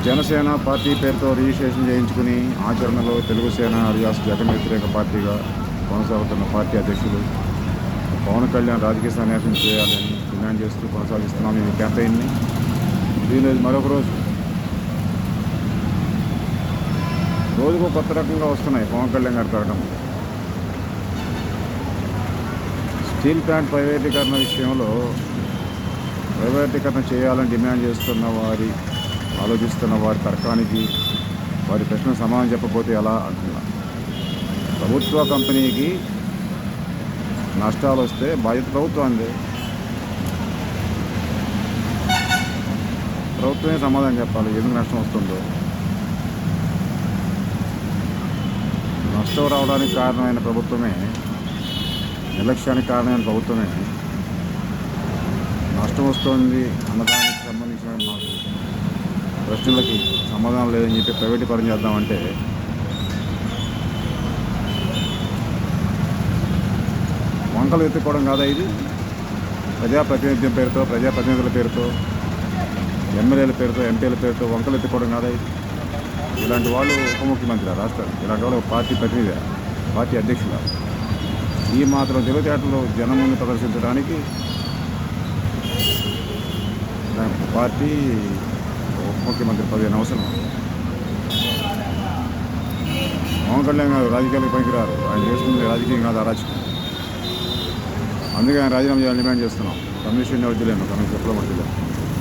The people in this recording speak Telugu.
జనసేన పార్టీ పేరుతో రిజిస్ట్రేషన్ చేయించుకుని ఆచరణలో తెలుగు సేన అలియాస్ జగన్ వ్యతిరేక పార్టీగా కొనసాగుతున్న పార్టీ అధ్యక్షులు పవన్ కళ్యాణ్ రాజకీయ సన్యాసం చేయాలని డిమాండ్ చేస్తూ కొనసాగిస్తున్నాం ఈ క్యాంపెయిన్ని. దీనిలో మరొక రోజుకు కొత్త రకంగా వస్తున్నాయి పవన్ కళ్యాణ్ గారి ప్రకటన. స్టీల్ ప్లాంట్ ప్రైవేటీకరణ విషయంలో ప్రైవేటీకరణ చేయాలని డిమాండ్ ఆలోచిస్తున్న వారి తర్కానికి వారి ప్రశ్న సమాధానం చెప్పకపోతే ఎలా అంటున్నా. ప్రభుత్వ కంపెనీకి నష్టాలు వస్తే బాధ్యత ప్రభుత్వానికి. ప్రభుత్వమే సమాధానం చెప్పాలి ఎందుకు నష్టం వస్తుందో. నష్టం రావడానికి కారణమైన ప్రభుత్వమే, నిర్లక్ష్యానికి కారణమైన ప్రభుత్వమే నష్టం వస్తుంది అన్నదానికి సంబంధించిన మాకు ప్రశ్నలకి సమాధానం లేదని చెప్పి ప్రైవేటీకరణ చేద్దామంటే వంకలు ఎత్తుకోవడం కాదా ఇది? ప్రజాప్రతినిధ్యం పేరుతో, ప్రజాప్రతినిధుల పేరుతో, ఎమ్మెల్యేల పేరుతో, ఎంపీల పేరుతో వంకలు ఎత్తుకోవడం కాదా ఇది? ఇలాంటి వాళ్ళు ఉప ముఖ్యమంత్రి రాష్ట్రానికి, ఇలాంటి వాళ్ళు పార్టీ ప్రతినిధి, పార్టీ అధ్యక్షుల ఈ మాత్రం తెలివితేటలు జనం ముందు ప్రదర్శించడానికి పార్టీ ఉప ముఖ్యమంత్రి పదవి అవసరం. పవన్ కళ్యాణ్ గారు రాజకీయాలకు పనికిరారు. ఆయన చేసుకునే రాజకీయం కాదు, అరాచకం. అందుకే ఆయన రాజీనామా చేయాలని డిమాండ్ చేస్తున్నాం. కమిషన్ వద్దులేము, కమిషన్ ఎప్పుడో వద్దులేము.